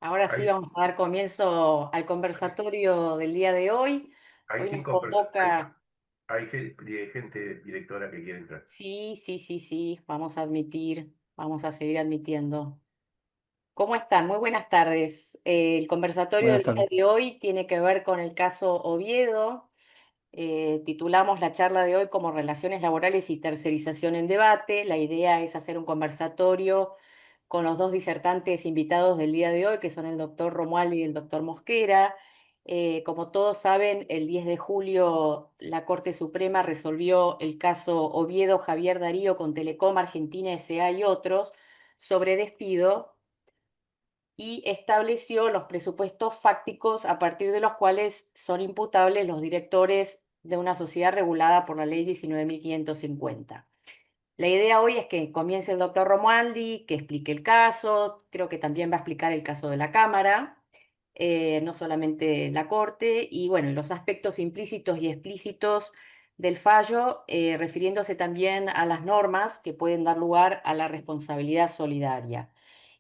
Ahora sí Hay, vamos a dar comienzo al conversatorio del día de hoy. hay Hoy nos cinco personas, hay, convoca, hay gente directora que quiere entrar. sí, sí, sí, sí, vamos a admitir, vamos a seguir admitiendo. ¿Cómo están? Muy buenas tardes. El conversatorio Buenas del día tardes. de hoy tiene que ver con el caso Oviedo. Titulamos la charla de hoy como Relaciones laborales y tercerización en debate. La idea es hacer un conversatorio con los dos disertantes invitados del día de hoy, que son el doctor Romualdi y el doctor Mosquera. Como todos saben, el 10 de julio la Corte Suprema resolvió el caso Oviedo Javier Darío con Telecom Argentina S.A. y otros sobre despido y estableció los presupuestos fácticos a partir de los cuales son imputables los directores de una sociedad regulada por la ley 19.550. La idea hoy es que comience el doctor Romualdi, que explique el caso, creo que también va a explicar el caso de la Cámara, no solamente la Corte, y bueno, los aspectos implícitos y explícitos del fallo, refiriéndose también a las normas que pueden dar lugar a la responsabilidad solidaria.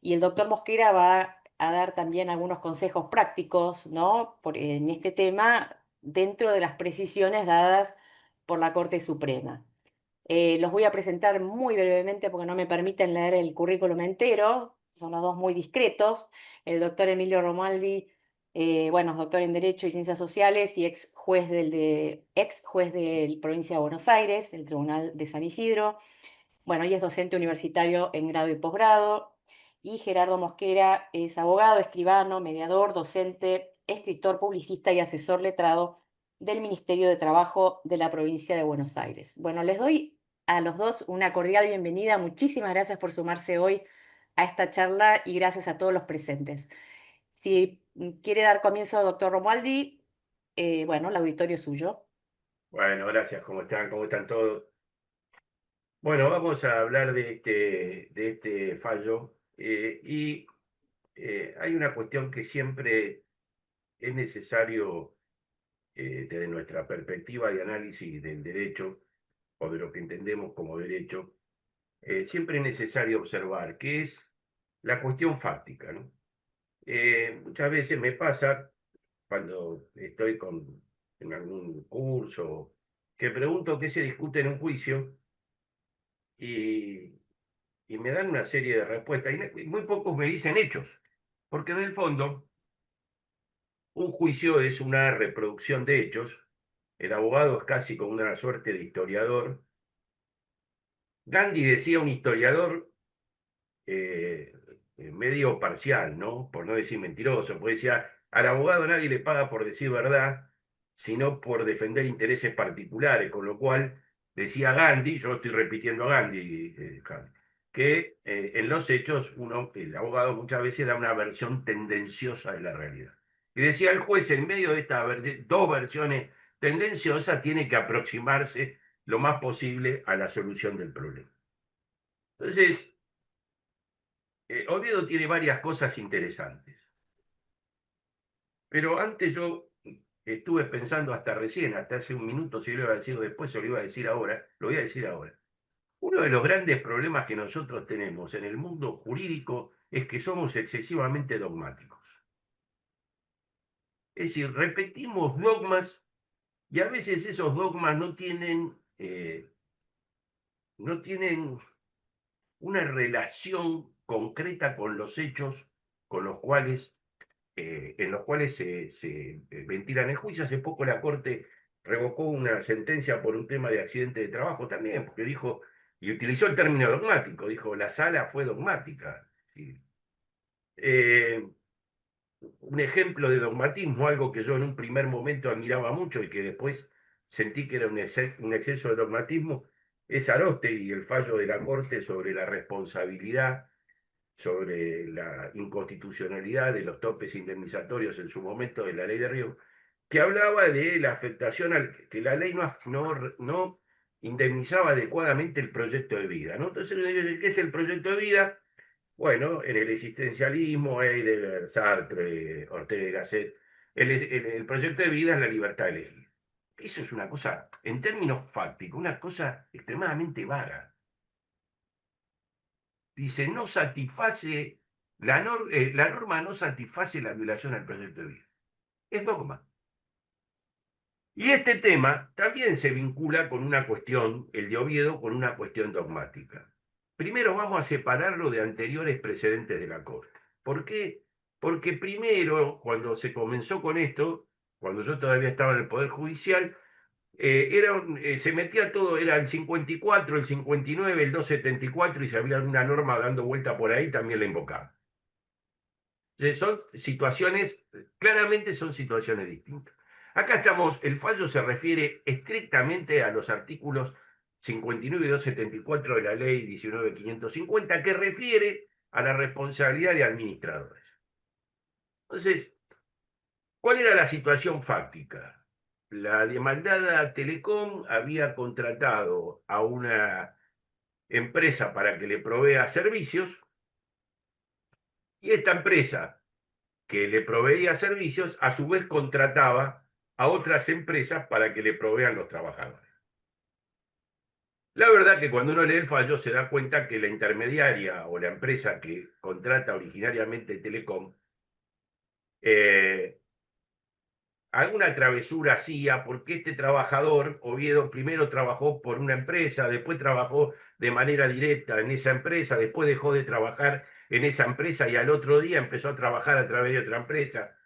Y el doctor Mosquera va a dar también algunos consejos prácticos, ¿no? En este tema, dentro de las precisiones dadas por la Corte Suprema. Los voy a presentar muy brevemente porque no me permiten leer el currículum entero. Son los dos muy discretos. El doctor Emilio Romaldi, bueno, es doctor en Derecho y Ciencias Sociales y ex juez de Provincia de Buenos Aires, del Tribunal de San Isidro. Bueno, y es docente universitario en grado y posgrado. Y Gerardo Mosquera es abogado, escribano, mediador, docente, escritor, publicista y asesor letrado del Ministerio de Trabajo de la provincia de Buenos Aires. Bueno, les doy a los dos una cordial bienvenida. Muchísimas gracias por sumarse hoy a esta charla y gracias a todos los presentes. Si quiere dar comienzo, doctor Romualdi, bueno, el auditorio es suyo. Bueno, gracias. ¿Cómo están? ¿Cómo están todos? Bueno, vamos a hablar de este fallo y hay una cuestión que siempre es necesario, desde nuestra perspectiva de análisis del derecho o de lo que entendemos como derecho, siempre es necesario observar, que es la cuestión fáctica, ¿no? Muchas veces me pasa cuando estoy en algún curso, que pregunto qué se discute en un juicio y, y me dan una serie de respuestas y muy pocos me dicen hechos, porque en el fondo un juicio es una reproducción de hechos, el abogado es casi como una suerte de historiador. Gandhi decía un historiador eh, medio parcial, ¿no? Por no decir mentiroso, porque decía, al abogado nadie le paga por decir verdad, sino por defender intereses particulares, con lo cual decía Gandhi, yo estoy repitiendo a Gandhi, que en los hechos el abogado muchas veces da una versión tendenciosa de la realidad. Y decía el juez, en medio de estas dos versiones tendenciosas, tiene que aproximarse lo más posible a la solución del problema. Entonces, Oviedo tiene varias cosas interesantes, pero antes yo estuve pensando hasta recién, hasta hace un minuto, si lo iba a decir después o lo iba a decir ahora, lo voy a decir ahora. Uno de los grandes problemas que nosotros tenemos en el mundo jurídico es que somos excesivamente dogmáticos. Es decir, repetimos dogmas y a veces esos dogmas no tienen una relación concreta con los hechos con los cuales en los cuales se ventilan el juicio. Hace poco la Corte revocó una sentencia por un tema de accidente de trabajo también, porque dijo, y utilizó el término dogmático, dijo, la sala fue dogmática. ¿Sí? Eh, un ejemplo de dogmatismo, algo que yo en un primer momento admiraba mucho y que después sentí que era un exceso de dogmatismo, es Aróstegui y el fallo de la Corte sobre la responsabilidad, sobre la inconstitucionalidad de los topes indemnizatorios en su momento de la ley de Río, que hablaba de la afectación que la ley no indemnizaba adecuadamente el proyecto de vida, ¿no? Entonces, ¿qué es el proyecto de vida? Bueno, en el existencialismo, Heidegger, Sartre, Ortega y Gasset, el proyecto de vida es la libertad de elegir. Eso es una cosa, en términos fácticos, una cosa extremadamente vaga. Dice, no satisface, la norma no satisface la violación al proyecto de vida. Es dogma. Y este tema también se vincula con una cuestión, el de Oviedo, con una cuestión dogmática. Primero vamos a separarlo de anteriores precedentes de la Corte. ¿Por qué? Porque primero, cuando se comenzó con esto, cuando yo todavía estaba en el Poder Judicial, se metía todo, era el 54, el 59, el 274, y si había una norma dando vuelta por ahí, también la invocaba. Son situaciones, claramente son situaciones distintas. Acá estamos, el fallo se refiere estrictamente a los artículos 59 y 274 de la ley 19.550, que refiere a la responsabilidad de administradores. Entonces, ¿cuál era la situación fáctica? La demandada Telecom había contratado a una empresa para que le provea servicios, y esta empresa que le proveía servicios, a su vez contrataba a otras empresas para que le provean los trabajadores. La verdad que cuando uno lee el fallo se da cuenta que la intermediaria o la empresa que contrata originariamente Telecom, eh, alguna travesura hacía porque este trabajador, Oviedo, primero trabajó por una empresa, después trabajó de manera directa en esa empresa, después dejó de trabajar en esa empresa y al otro día empezó a trabajar a través de otra empresa.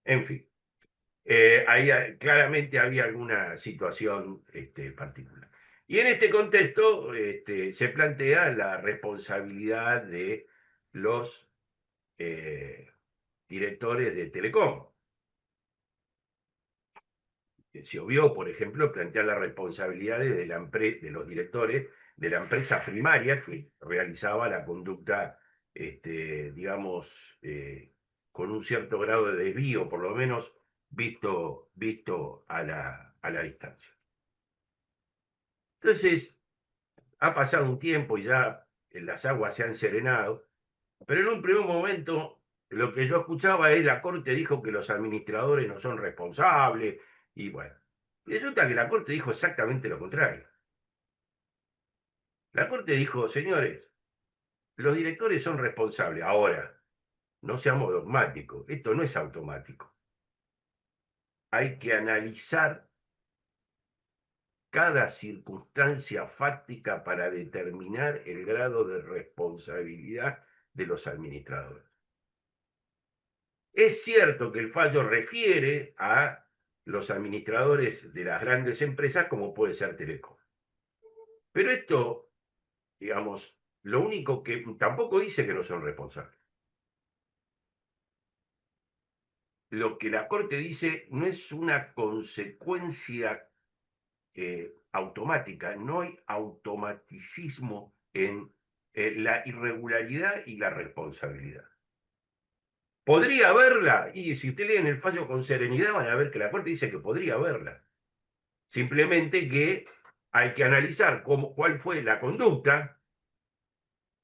En fin. Ahí claramente había alguna situación particular. Y en este contexto se plantea la responsabilidad de los eh, directores de Telecom. Se obvió, por ejemplo, plantear las responsabilidades de los directores de la empresa primaria que realizaba la conducta, digamos, con un cierto grado de desvío, por lo menos visto a la distancia. Entonces, ha pasado un tiempo y ya las aguas se han serenado, pero en un primer momento lo que yo escuchaba es la Corte dijo que los administradores no son responsables y bueno, y resulta que la Corte dijo exactamente lo contrario. La Corte dijo, señores, los directores son responsables. Ahora, no seamos dogmáticos, esto no es automático. Hay que analizar cada circunstancia fáctica para determinar el grado de responsabilidad de los administradores. Es cierto que el fallo refiere a los administradores de las grandes empresas como puede ser Telecom. Pero esto, digamos, lo único que tampoco dice que no son responsables. Lo que la Corte dice no es una consecuencia automática, no hay automaticismo en la irregularidad y la responsabilidad. ¿Podría haberla? Y si usted leen el fallo con serenidad van a ver que la Corte dice que podría haberla. Simplemente que hay que analizar cuál fue la conducta,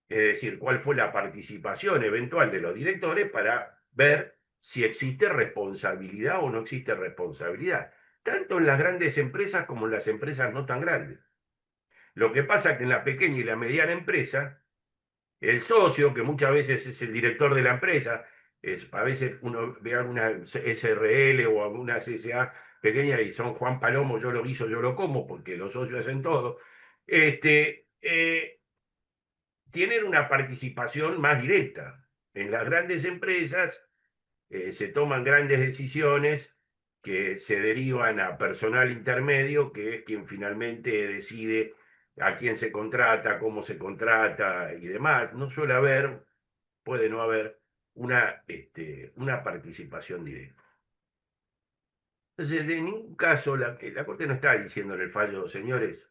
es decir, cuál fue la participación eventual de los directores para ver si existe responsabilidad o no existe responsabilidad, tanto en las grandes empresas como en las empresas no tan grandes. Lo que pasa es que en la pequeña y la mediana empresa, el socio, que muchas veces es el director de la empresa, a veces uno ve alguna SRL o alguna CSA pequeña y son Juan Palomo, yo lo guiso, yo lo como, porque los socios hacen todo, tienen una participación más directa. En las grandes empresas se toman grandes decisiones que se derivan a personal intermedio, que es quien finalmente decide a quién se contrata, cómo se contrata y demás. No suele haber, puede no haber una participación directa. Entonces, en ningún caso, la Corte no está diciendo en el fallo, señores,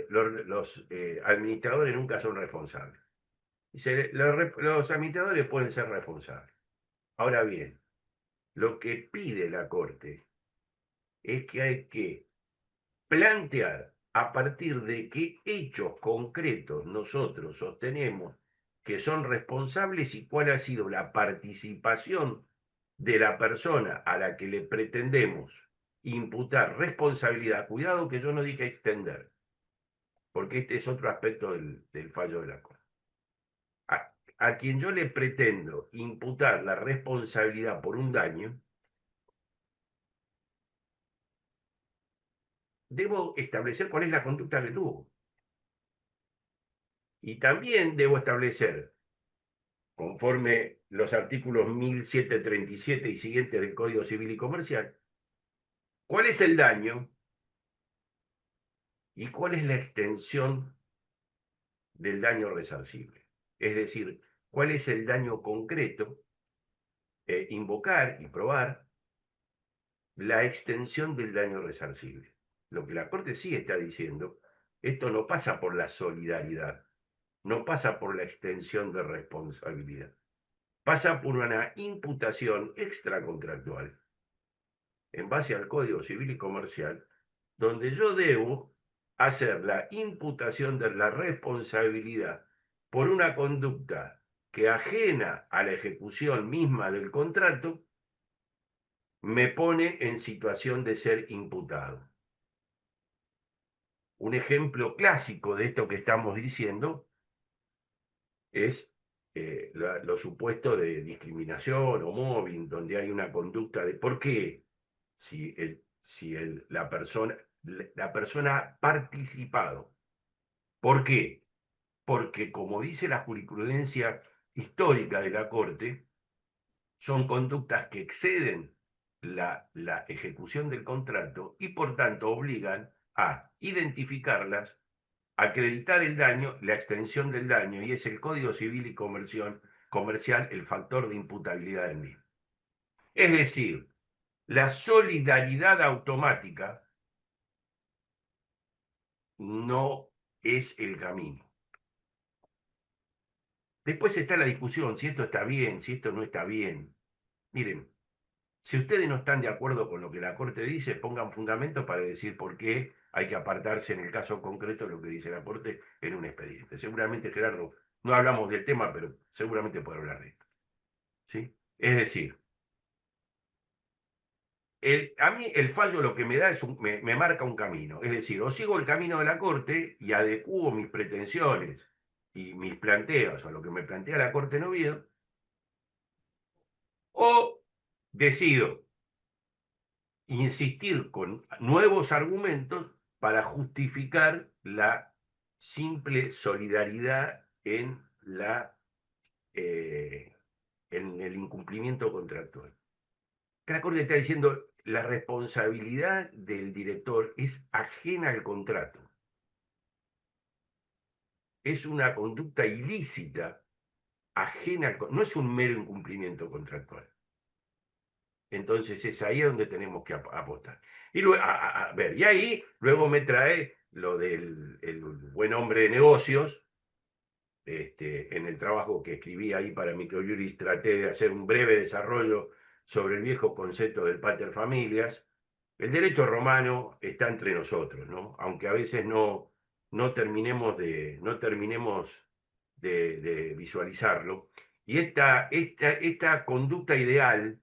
los administradores nunca son responsables. Dice, los administradores pueden ser responsables. Ahora bien, lo que pide la Corte es que hay que plantear a partir de qué hechos concretos nosotros sostenemos que son responsables y cuál ha sido la participación de la persona a la que le pretendemos imputar responsabilidad. Cuidado que yo no dije extender, porque este es otro aspecto del fallo de la Corte. A quien yo le pretendo imputar la responsabilidad por un daño, debo establecer cuál es la conducta que tuvo. Y también debo establecer, conforme los artículos 1737 y siguientes del Código Civil y Comercial, cuál es el daño y cuál es la extensión del daño resarcible. Es decir, cuál es el daño concreto, invocar y probar la extensión del daño resarcible. Lo que la Corte sí está diciendo, esto no pasa por la solidaridad, no pasa por la extensión de responsabilidad, pasa por una imputación extracontractual en base al Código Civil y Comercial, donde yo debo hacer la imputación de la responsabilidad por una conducta que ajena a la ejecución misma del contrato me pone en situación de ser imputado. Un ejemplo clásico de esto que estamos diciendo es los supuestos de discriminación o mobbing, donde hay una conducta de por qué si la persona ha participado. ¿Por qué? Porque, como dice la jurisprudencia histórica de la Corte, son conductas que exceden la ejecución del contrato y por tanto obligan a identificarlas, acreditar el daño, la extensión del daño, y es el Código Civil y Comercial el factor de imputabilidad del mismo. Es decir, la solidaridad automática no es el camino. Después está la discusión si esto está bien, si esto no está bien. Miren, si ustedes no están de acuerdo con lo que la Corte dice, pongan fundamento para decir por qué hay que apartarse en el caso concreto de lo que dice la Corte en un expediente. Seguramente, Gerardo, no hablamos del tema, pero seguramente puede hablar de esto. ¿Sí? Es decir, a mí el fallo lo que me da es me marca un camino. Es decir, o sigo el camino de la Corte y adecuo mis pretensiones y mis planteos a lo que me plantea la Corte en Oviedo, o decido insistir con nuevos argumentos para justificar la simple solidaridad eh, en el incumplimiento contractual. La Corte está diciendo la responsabilidad del director es ajena al contrato. Es una conducta ilícita, ajena no es un mero incumplimiento contractual. Entonces es ahí donde tenemos que apostar. Y luego, a ver, y ahí luego me trae lo del el buen hombre de negocios. En el trabajo que escribí ahí para Microjuris traté de hacer un breve desarrollo sobre el viejo concepto del pater familias. El derecho romano está entre nosotros, ¿no? Aunque a veces no terminemos de visualizarlo. Y esta conducta ideal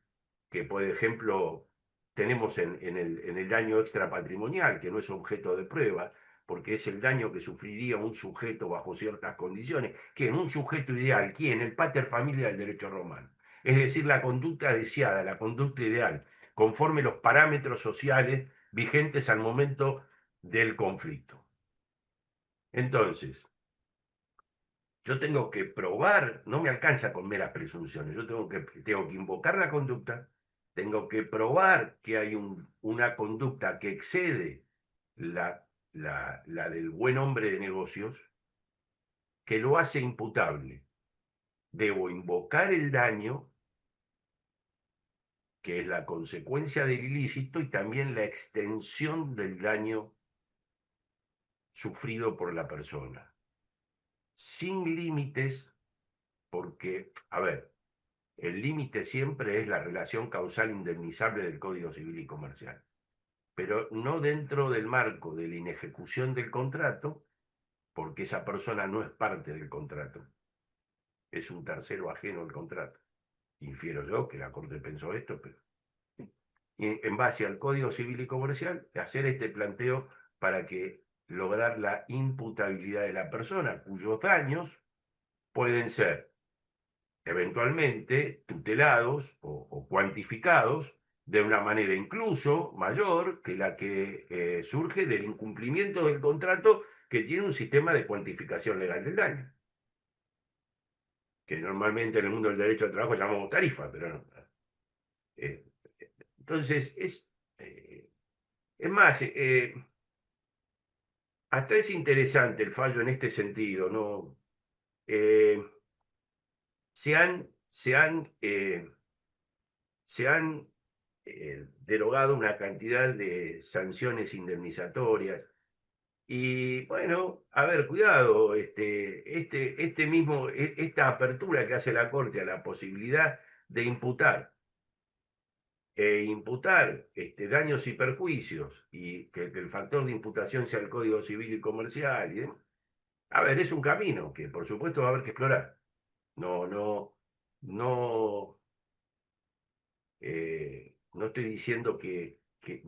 que, por ejemplo, tenemos en el daño extrapatrimonial, que no es objeto de prueba, porque es el daño que sufriría un sujeto bajo ciertas condiciones, que en un sujeto ideal, ¿quién? El pater familia del derecho romano. Es decir, la conducta deseada, la conducta ideal, conforme los parámetros sociales vigentes al momento del conflicto. Entonces, yo tengo que probar, no me alcanza con meras presunciones, yo tengo que invocar la conducta, tengo que probar que hay una conducta que excede la del buen hombre de negocios, que lo hace imputable. Debo invocar el daño, que es la consecuencia del ilícito, y también la extensión del daño sufrido por la persona, sin límites, porque, a ver, el límite siempre es la relación causal indemnizable del Código Civil y Comercial, pero no dentro del marco de la inejecución del contrato, porque esa persona no es parte del contrato, es un tercero ajeno al contrato. Infiero yo que la Corte pensó esto, pero en base al Código Civil y Comercial, hacer este planteo para que lograr la imputabilidad de la persona, cuyos daños pueden ser eventualmente tutelados o cuantificados de una manera incluso mayor que la que surge del incumplimiento del contrato que tiene un sistema de cuantificación legal del daño, que normalmente en el mundo del derecho del trabajo llamamos tarifa, pero no. Eh, entonces, eh, es más, hasta es interesante el fallo en este sentido, ¿no? Eh, se han derogado una cantidad de sanciones indemnizatorias. Y bueno, a ver, cuidado, esta apertura que hace la Corte a la posibilidad de imputar daños y perjuicios y que el factor de imputación sea el Código Civil y Comercial. A ver, es un camino que por supuesto va a haber que explorar. No, no, no, no estoy diciendo que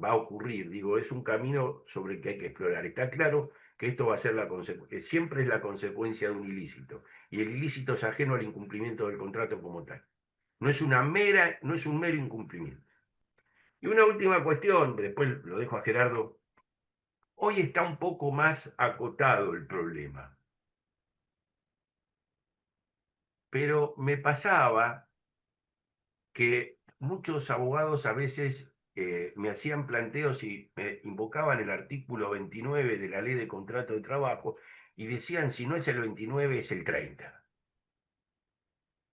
va a ocurrir, digo, es un camino sobre el que hay que explorar. Está claro que esto va a ser siempre es la consecuencia de un ilícito, y el ilícito es ajeno al incumplimiento del contrato como tal. No es un mero incumplimiento. Y una última cuestión, después lo dejo a Gerardo. Hoy está un poco más acotado el problema, pero me pasaba que muchos abogados a veces me hacían planteos y me invocaban el artículo 29 de la Ley de Contrato de Trabajo y decían, si no es el 29 es el 30.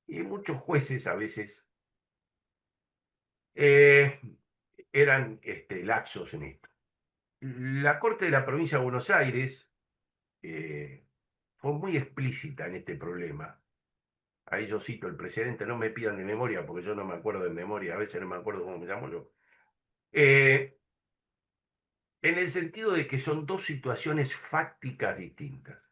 Y muchos jueces a veces eh, eran laxos en esto. La Corte de la Provincia de Buenos Aires eh, fue muy explícita en este problema. Ahí yo cito el precedente, no me pidan de memoria, porque yo no me acuerdo de memoria, a veces no me acuerdo cómo me llamo yo. Eh, en el sentido de que son dos situaciones fácticas distintas,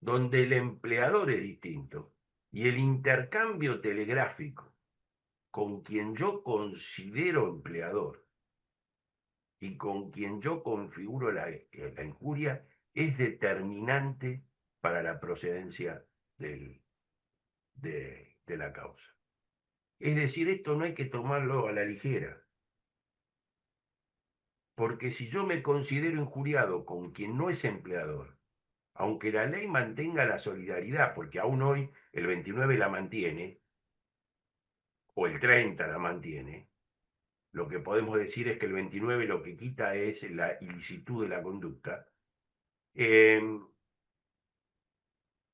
donde el empleador es distinto y el intercambio telegráfico con quien yo considero empleador y con quien yo configuro la injuria es determinante para la procedencia de la causa. Es decir, esto no hay que tomarlo a la ligera, porque si yo me considero injuriado con quien no es empleador, aunque la ley mantenga la solidaridad, porque aún hoy el 29 la mantiene, o el 30 la mantiene, lo que podemos decir es que el 29 lo que quita es la ilicitud de la conducta. Eh,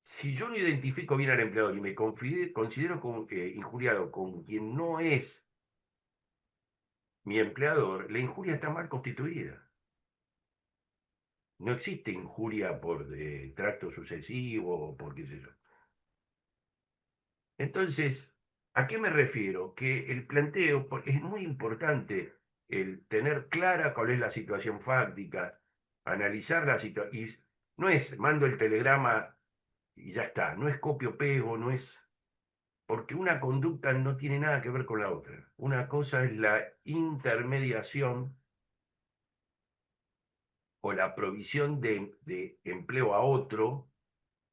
si yo no identifico bien al empleador y me considero injuriado con quien no es mi empleador, la injuria está mal constituida. No existe injuria por tracto sucesivo o por qué sé yo. Entonces, ¿a qué me refiero? Que el planteo es muy importante el tener clara cuál es la situación fáctica, analizar la situación. Y no es mando el telegrama y ya está, no es copio-pego, no es. Porque una conducta no tiene nada que ver con la otra. Una cosa es la intermediación o la provisión de empleo a otro,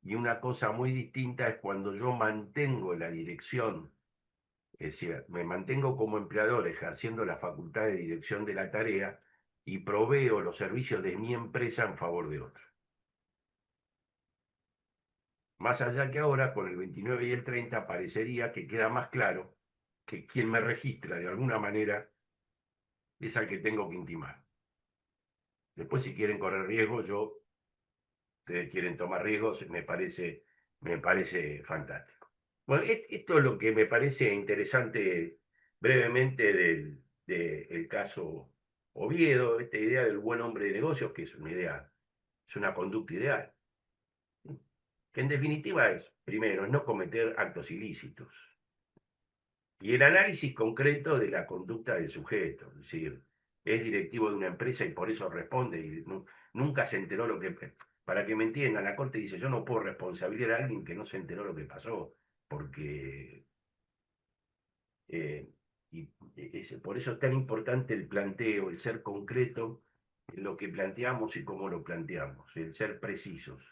y una cosa muy distinta es cuando yo mantengo la dirección. Es decir, me mantengo como empleador ejerciendo la facultad de dirección de la tarea y proveo los servicios de mi empresa en favor de otro. Más allá que ahora, con el 29 y el 30, parecería que queda más claro que quien me registra de alguna manera es al que tengo que intimar. Después, si quieren correr riesgos, ustedes quieren tomar riesgos, me parece fantástico. Bueno, esto es lo que me parece interesante brevemente del caso Oviedo, esta idea del buen hombre de negocios, que es una idea, es una conducta ideal, que en definitiva es, primero, es no cometer actos ilícitos, y el análisis concreto de la conducta del sujeto, es decir, es directivo de una empresa y por eso responde, y nunca se enteró lo que. Para que me entiendan, la Corte dice, yo no puedo responsabilizar a alguien que no se enteró lo que pasó, porque Y por eso es tan importante el planteo, el ser concreto en lo que planteamos y cómo lo planteamos, el ser precisos.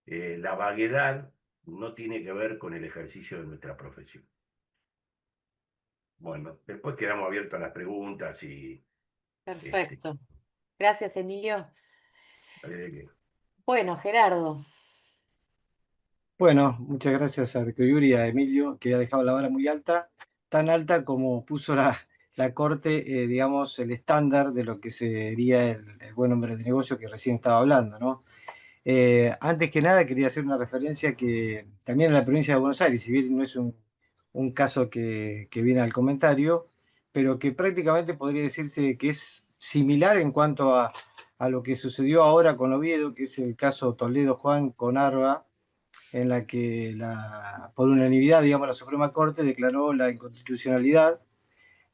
La vaguedad no tiene que ver con el ejercicio de nuestra profesión. Bueno, después quedamos abiertos a las preguntas y este, Perfecto. Gracias, Emilio. eh, Bueno, Gerardo, Bueno, muchas gracias a Yuri y a Emilio, que ha dejado la vara muy alta, tan alta como puso la Corte, digamos, el estándar de lo que sería el buen hombre de negocio que recién estaba hablando, ¿no? Antes que nada, quería hacer una referencia que también en la provincia de Buenos Aires, si bien no es un caso que viene al comentario, pero que prácticamente podría decirse que es similar en cuanto a lo que sucedió ahora con Oviedo, que es el caso Toledo Juan con Arba, en la que por unanimidad, digamos, la Suprema Corte declaró la inconstitucionalidad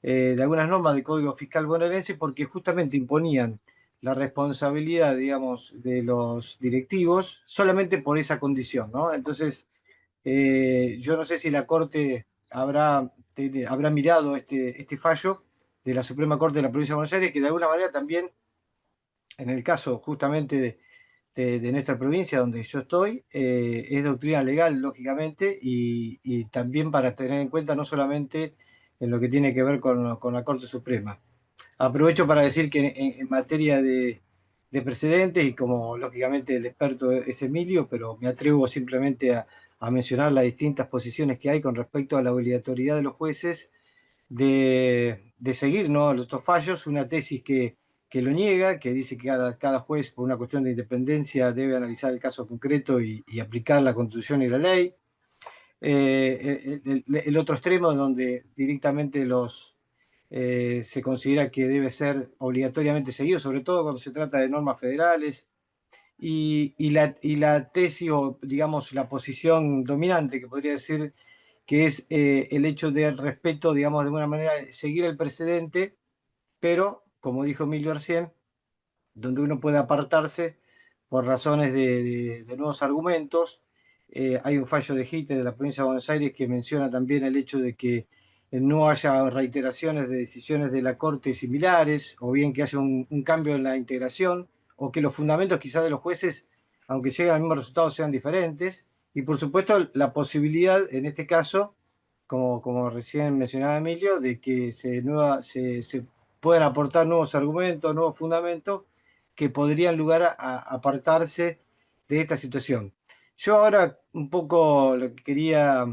de algunas normas del Código Fiscal bonaerense porque justamente imponían la responsabilidad, digamos, de los directivos solamente por esa condición, ¿no? Entonces, yo no sé si la Corte habrá mirado este fallo de la Suprema Corte de la Provincia de Buenos Aires, que de alguna manera también, en el caso justamente de nuestra provincia donde yo estoy, es doctrina legal, lógicamente, y también para tener en cuenta no solamente en lo que tiene que ver con la Corte Suprema. Aprovecho para decir que en materia de precedentes, y como lógicamente el experto es Emilio, pero me atrevo simplemente a mencionar las distintas posiciones que hay con respecto a la obligatoriedad de los jueces de seguir, ¿no?, estos fallos, una tesis que lo niega, que dice que cada juez, por una cuestión de independencia, debe analizar el caso concreto y aplicar la Constitución y la ley. El otro extremo, donde directamente se considera que debe ser obligatoriamente seguido, sobre todo cuando se trata de normas federales, y la tesis, o digamos la posición dominante, que podría decir que es el hecho del respeto, digamos, de alguna manera, seguir el precedente, pero, como dijo Emilio recién, donde uno puede apartarse por razones de nuevos argumentos. Hay un fallo de JITE de la provincia de Buenos Aires que menciona también el hecho de que no haya reiteraciones de decisiones de la Corte similares, o bien que haya un cambio en la integración, o que los fundamentos quizás de los jueces, aunque lleguen al mismo resultado, sean diferentes. Y por supuesto la posibilidad, en este caso, como recién mencionaba Emilio, de que se puedan aportar nuevos argumentos, nuevos fundamentos que podrían lugar a apartarse de esta situación. Yo ahora un poco lo que quería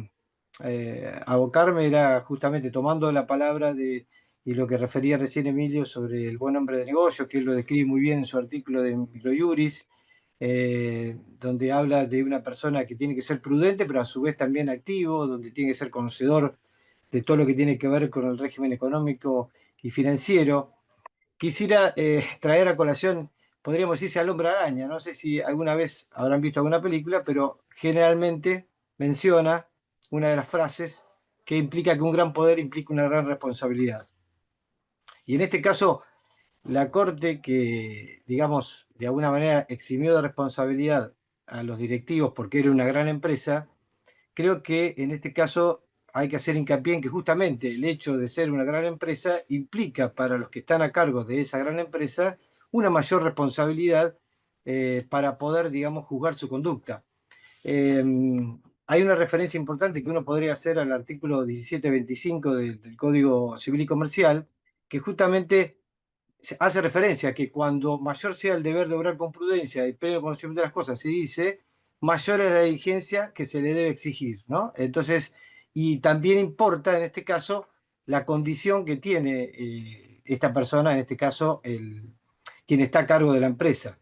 abocarme era justamente tomando la palabra y lo que refería recién Emilio sobre el buen hombre de negocio, que él lo describe muy bien en su artículo de Microjuris, donde habla de una persona que tiene que ser prudente, pero a su vez también activo, donde tiene que ser conocedor de todo lo que tiene que ver con el régimen económico y financiero. Quisiera traer a colación, podríamos decirse al hombre araña. No sé si alguna vez habrán visto alguna película, pero generalmente menciona una de las frases que implica que un gran poder implica una gran responsabilidad. Y en este caso, la Corte, que, digamos, de alguna manera eximió de responsabilidad a los directivos porque era una gran empresa, creo que en este caso hay que hacer hincapié en que justamente el hecho de ser una gran empresa implica para los que están a cargo de esa gran empresa una mayor responsabilidad para poder, digamos, juzgar su conducta. Eh, Hay una referencia importante que uno podría hacer al artículo 1725 del Código Civil y Comercial, que justamente hace referencia a que cuando mayor sea el deber de obrar con prudencia y pleno conocimiento de las cosas, se dice, mayor es la diligencia que se le debe exigir, ¿no? Entonces, y también importa en este caso la condición que tiene esta persona, en este caso, quien está a cargo de la empresa.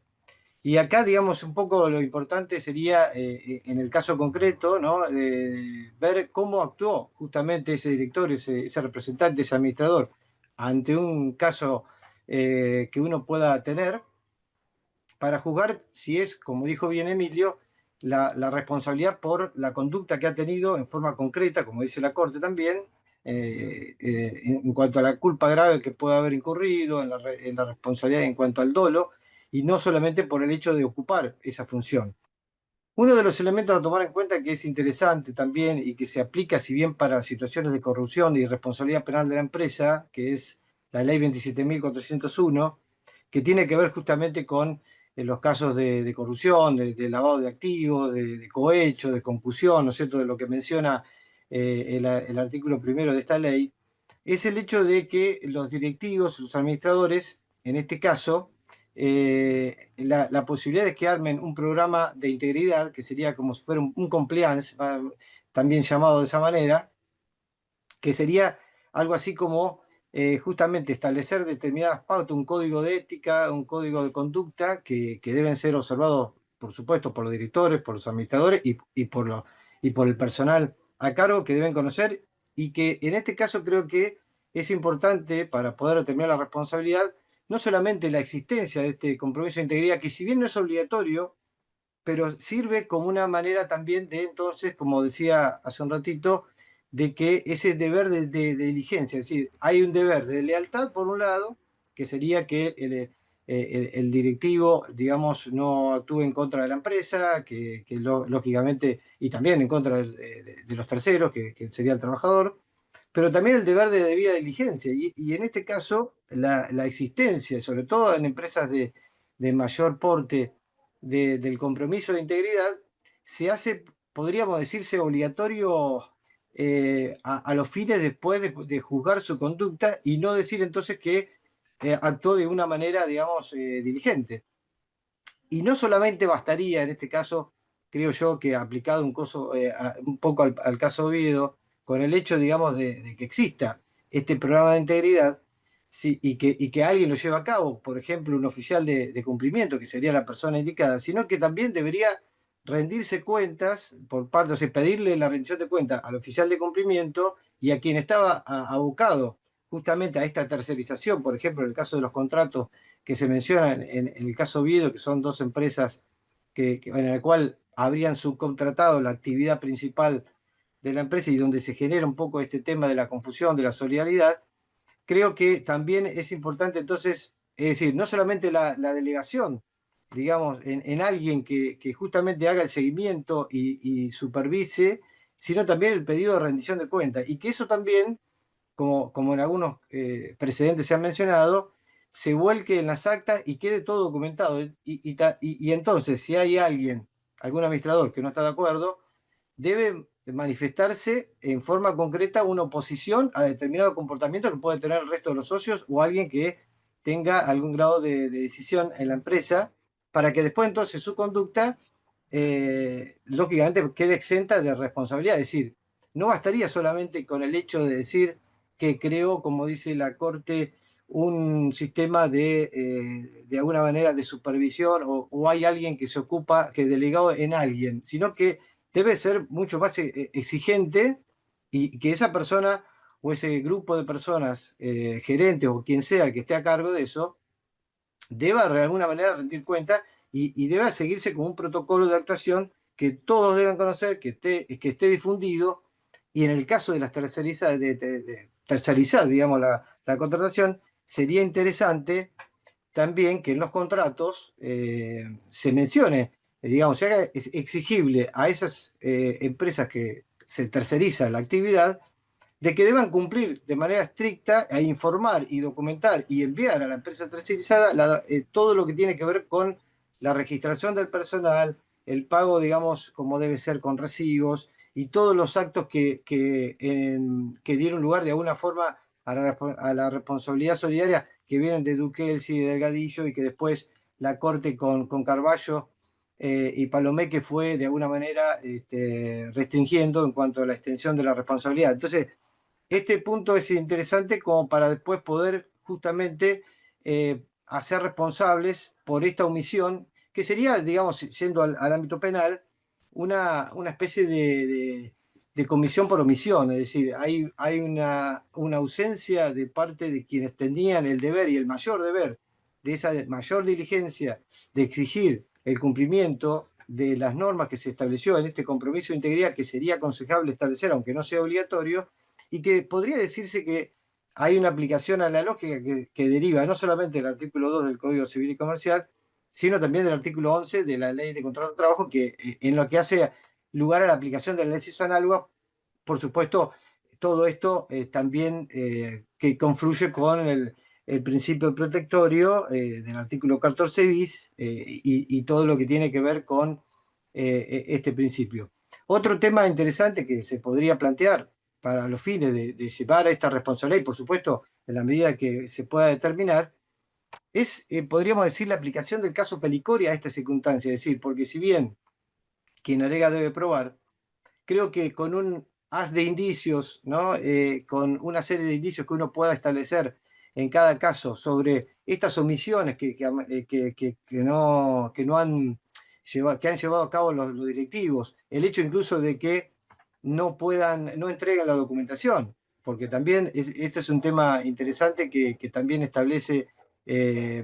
Y acá, digamos, un poco lo importante sería, en el caso concreto, ¿no?, ver cómo actuó justamente ese director, ese representante, ese administrador, ante un caso que uno pueda tener, para juzgar si es, como dijo bien Emilio, la responsabilidad por la conducta que ha tenido en forma concreta, como dice la Corte también, en cuanto a la culpa grave que puede haber incurrido, en la responsabilidad en cuanto al dolo, y no solamente por el hecho de ocupar esa función. Uno de los elementos a tomar en cuenta que es interesante también y que se aplica, si bien para situaciones de corrupción y responsabilidad penal de la empresa, que es la ley 27.401, que tiene que ver justamente con los casos de corrupción, de lavado de activos, de cohecho, de concusión, ¿no es cierto?, de lo que menciona el artículo primero de esta ley, es el hecho de que los directivos, los administradores, en este caso, la posibilidad de que armen un programa de integridad, que sería como si fuera un compliance, también llamado de esa manera, que sería algo así como justamente establecer determinadas pautas, un código de ética, un código de conducta que deben ser observados, por supuesto, por los directores, por los administradores y por el personal a cargo que deben conocer y que en este caso creo que es importante para poder determinar la responsabilidad, no solamente la existencia de este compromiso de integridad, que si bien no es obligatorio, pero sirve como una manera también de entonces, como decía hace un ratito, de que ese deber de diligencia, es decir, hay un deber de lealtad por un lado, que sería que el directivo, digamos, no actúe en contra de la empresa, lógicamente, y también en contra de los terceros, que sería el trabajador, pero también el deber de debida diligencia. Y en este caso, la existencia, sobre todo en empresas de mayor porte, del compromiso de integridad, se hace, podríamos decirse, obligatorio a los fines después de juzgar su conducta y no decir entonces que actuó de una manera, digamos, diligente. Y no solamente bastaría, en este caso, creo yo, que aplicado un poco al caso Oviedo, con el hecho, digamos, de que exista este programa de integridad sí, y que alguien lo lleve a cabo, por ejemplo, un oficial de cumplimiento, que sería la persona indicada, sino que también debería rendirse cuentas por parte, o sea, pedirle la rendición de cuentas al oficial de cumplimiento y a quien estaba abocado justamente a esta tercerización, por ejemplo, en el caso de los contratos que se mencionan en el caso Oviedo, que son dos empresas en el cual habrían subcontratado la actividad principal de la empresa y donde se genera un poco este tema de la confusión, de la solidaridad, creo que también es importante entonces, es decir, no solamente la delegación, digamos, en alguien que justamente haga el seguimiento y supervise, sino también el pedido de rendición de cuentas. Y que eso también, como en algunos precedentes se han mencionado, se vuelque en las actas y quede todo documentado. Y entonces, si hay alguien, algún administrador que no está de acuerdo, debe manifestarse en forma concreta una oposición a determinado comportamiento que puede tener el resto de los socios o alguien que tenga algún grado de decisión en la empresa, para que después entonces su conducta, lógicamente, quede exenta de responsabilidad. Es decir, no bastaría solamente con el hecho de decir que creó, como dice la Corte, un sistema de alguna manera de supervisión o hay alguien que se ocupa, que delegado en alguien, sino que debe ser mucho más exigente y que esa persona o ese grupo de personas, gerentes o quien sea el que esté a cargo de eso, deba de alguna manera rendir cuenta y deba seguirse con un protocolo de actuación que todos deben conocer, que esté difundido, y en el caso de las tercerizadas, de tercerizar, digamos, la contratación, sería interesante también que en los contratos se mencione, digamos, se haga exigible a esas empresas que se terceriza la actividad, de que deban cumplir de manera estricta e informar y documentar y enviar a la empresa tercerizada todo lo que tiene que ver con la registración del personal, el pago, digamos, como debe ser con recibos y todos los actos que dieron lugar de alguna forma a la responsabilidad solidaria que vienen de Duquelsi y de Delgadillo y que después la Corte con Carballo y Palomeque fue de alguna manera restringiendo en cuanto a la extensión de la responsabilidad. Entonces, este punto es interesante como para después poder justamente hacer responsables por esta omisión, que sería, digamos, yendo al ámbito penal, una especie de comisión por omisión, es decir, hay una ausencia de parte de quienes tenían el deber y el mayor deber de esa mayor diligencia de exigir el cumplimiento de las normas que se estableció en este compromiso de integridad que sería aconsejable establecer, aunque no sea obligatorio, y que podría decirse que hay una aplicación a la lógica que deriva no solamente del artículo 2 del Código Civil y Comercial, sino también del artículo 11 de la Ley de Contrato de Trabajo, que en lo que hace lugar a la aplicación de las leyes análogas, por supuesto, todo esto también que confluye con el principio protectorio del artículo 14 bis y todo lo que tiene que ver con este principio. Otro tema interesante que se podría plantear para los fines de llevar a esta responsabilidad, y por supuesto, en la medida que se pueda determinar, es, podríamos decir, la aplicación del caso Pelicori a esta circunstancia. Es decir, porque si bien quien alega debe probar, creo que con un haz de indicios, ¿no? Con una serie de indicios que uno pueda establecer en cada caso sobre estas omisiones que no han llevado, que han llevado a cabo los directivos, el hecho incluso de que no entreguen la documentación, porque también este es un tema interesante que también establece eh,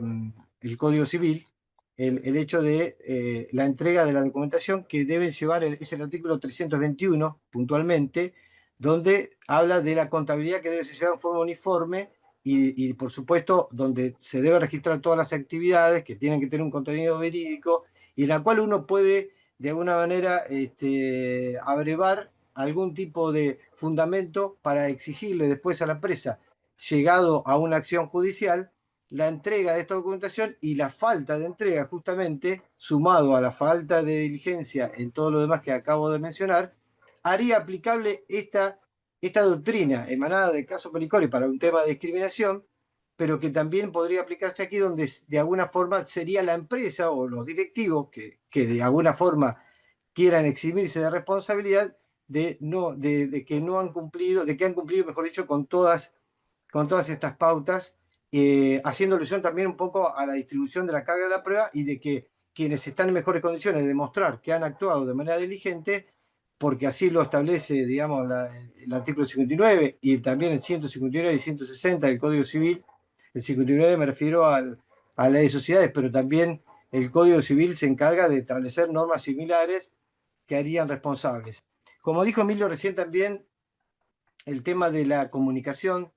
el Código Civil, el hecho de la entrega de la documentación que deben llevar, es el artículo 321 puntualmente, donde habla de la contabilidad que debe ser llevada en forma uniforme y, por supuesto, donde se debe registrar todas las actividades que tienen que tener un contenido verídico y en la cual uno puede, de alguna manera, abrevar algún tipo de fundamento para exigirle después a la empresa, llegado a una acción judicial, la entrega de esta documentación y la falta de entrega, justamente, sumado a la falta de diligencia en todo lo demás que acabo de mencionar, haría aplicable esta doctrina emanada del caso Pericori para un tema de discriminación, pero que también podría aplicarse aquí donde de alguna forma sería la empresa o los directivos que de alguna forma quieran eximirse de responsabilidad de que no han cumplido, de que han cumplido, mejor dicho, con todas estas pautas, haciendo alusión también un poco a la distribución de la carga de la prueba y de que quienes están en mejores condiciones de demostrar que han actuado de manera diligente, porque así lo establece, digamos, el artículo 59 y también el 159 y 160 del Código Civil. El 59 me refiero a la ley de sociedades, pero también el Código Civil se encarga de establecer normas similares que harían responsables. Como dijo Emilio recién también, el tema de la comunicación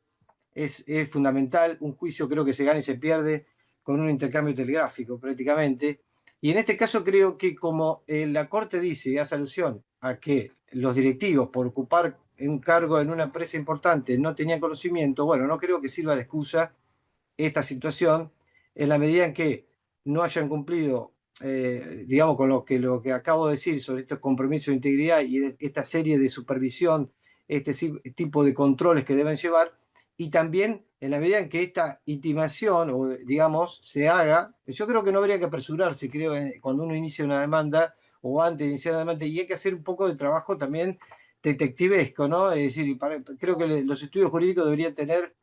es fundamental. Un juicio creo que se gana y se pierde con un intercambio telegráfico prácticamente. Y en este caso creo que como la Corte dice y hace alusión a que los directivos por ocupar un cargo en una empresa importante no tenían conocimiento, bueno, no creo que sirva de excusa esta situación en la medida en que no hayan cumplido, digamos, con lo que acabo de decir sobre estos compromisos de integridad y esta serie de supervisión, este tipo de controles que deben llevar, y también en la medida en que esta intimación, o digamos, se haga, yo creo que no habría que apresurarse, creo, cuando uno inicia una demanda o antes de iniciar una demanda, y hay que hacer un poco de trabajo también detectivesco, ¿no? Es decir, creo que los estudios jurídicos deberían tener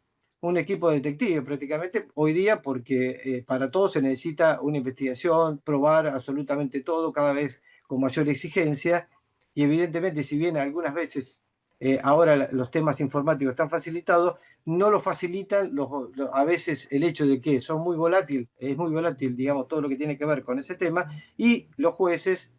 un equipo de detectives prácticamente hoy día porque para todo se necesita una investigación, probar absolutamente todo, cada vez con mayor exigencia y evidentemente si bien algunas veces ahora los temas informáticos están facilitados, no lo facilitan a veces el hecho de que son muy volátil, es muy volátil, digamos, todo lo que tiene que ver con ese tema y los jueces,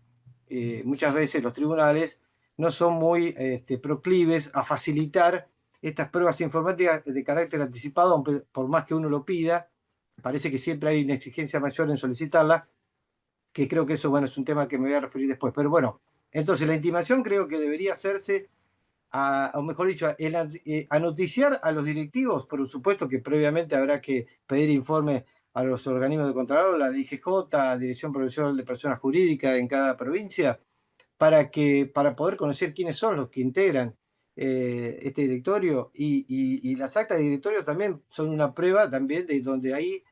muchas veces los tribunales, no son muy proclives a facilitar estas pruebas informáticas de carácter anticipado, por más que uno lo pida, parece que siempre hay una exigencia mayor en solicitarla, que creo que eso, bueno, es un tema que me voy a referir después. Pero bueno, entonces la intimación creo que debería hacerse, o mejor dicho, a noticiar a los directivos, por supuesto que previamente habrá que pedir informe a los organismos de control, la IGJ, Dirección Provincial de Personas Jurídicas en cada provincia, para poder conocer quiénes son los que integran este directorio y las actas de directorio también son una prueba también de donde ahí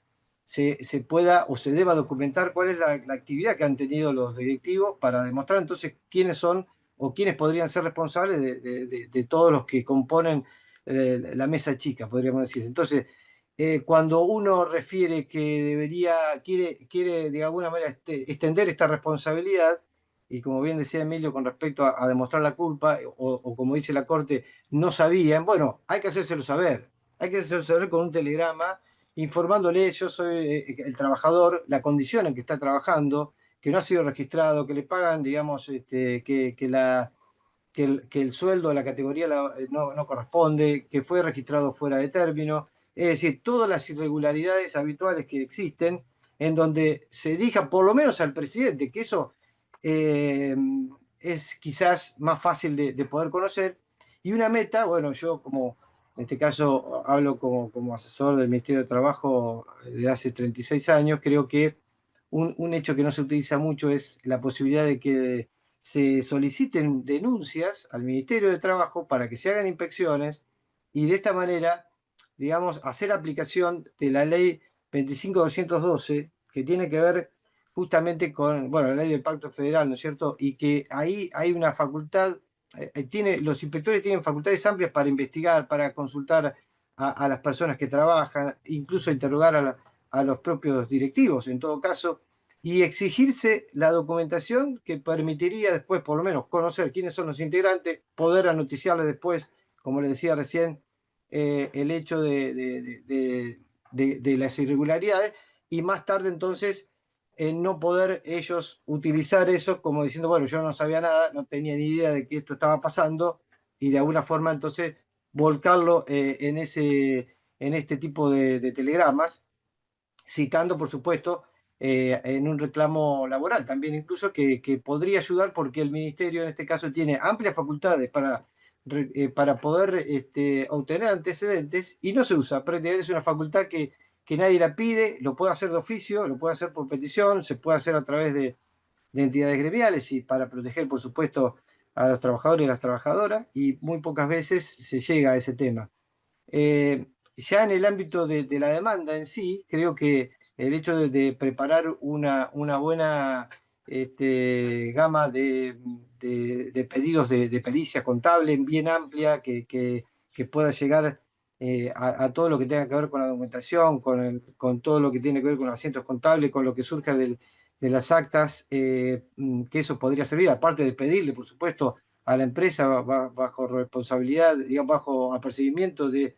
se pueda o se deba documentar cuál es la actividad que han tenido los directivos para demostrar entonces quiénes son o quiénes podrían ser responsables de todos los que componen la mesa chica, podríamos decir. Entonces, cuando uno refiere que quiere de alguna manera extender esta responsabilidad, y como bien decía Emilio con respecto a demostrar la culpa, o como dice la Corte, no sabían, bueno, hay que hacérselo saber con un telegrama, informándole, yo soy el trabajador, la condición en que está trabajando, que no ha sido registrado, que le pagan, digamos, que el sueldo de la categoría no corresponde, que fue registrado fuera de término, es decir, todas las irregularidades habituales que existen en donde se dirija por lo menos al presidente, que eso es quizás más fácil de poder conocer. Y una meta, bueno, yo como en este caso hablo como asesor del Ministerio de Trabajo de hace 36 años, creo que un hecho que no se utiliza mucho es la posibilidad de que se soliciten denuncias al Ministerio de Trabajo para que se hagan inspecciones y de esta manera, digamos, hacer aplicación de la ley 25.212, que tiene que ver justamente con, bueno, la ley del Pacto Federal, ¿no es cierto? Y que ahí hay una facultad, los inspectores tienen facultades amplias para investigar, para consultar a las personas que trabajan, incluso interrogar a los propios directivos, en todo caso, y exigirse la documentación que permitiría después, por lo menos, conocer quiénes son los integrantes, poder anoticiarles después, como les decía recién, el hecho de las irregularidades y más tarde entonces no poder ellos utilizar eso como diciendo, bueno, yo no sabía nada, no tenía ni idea de que esto estaba pasando y de alguna forma entonces volcarlo en este tipo de telegramas, citando por supuesto en un reclamo laboral también incluso que podría ayudar porque el ministerio en este caso tiene amplias facultades para poder obtener antecedentes y no se usa, prácticamente es una facultad que nadie la pide, lo puede hacer de oficio, lo puede hacer por petición, se puede hacer a través de entidades gremiales y para proteger, por supuesto, a los trabajadores y las trabajadoras, y muy pocas veces se llega a ese tema. Ya en el ámbito de la demanda en sí, creo que el hecho de preparar una buena gama de pedidos de pericia contable bien amplia que pueda llegar a todo lo que tenga que ver con la documentación, con todo lo que tiene que ver con los asientos contables, con lo que surja de las actas, que eso podría servir, aparte de pedirle, por supuesto, a la empresa bajo responsabilidad, digamos, bajo apercibimiento de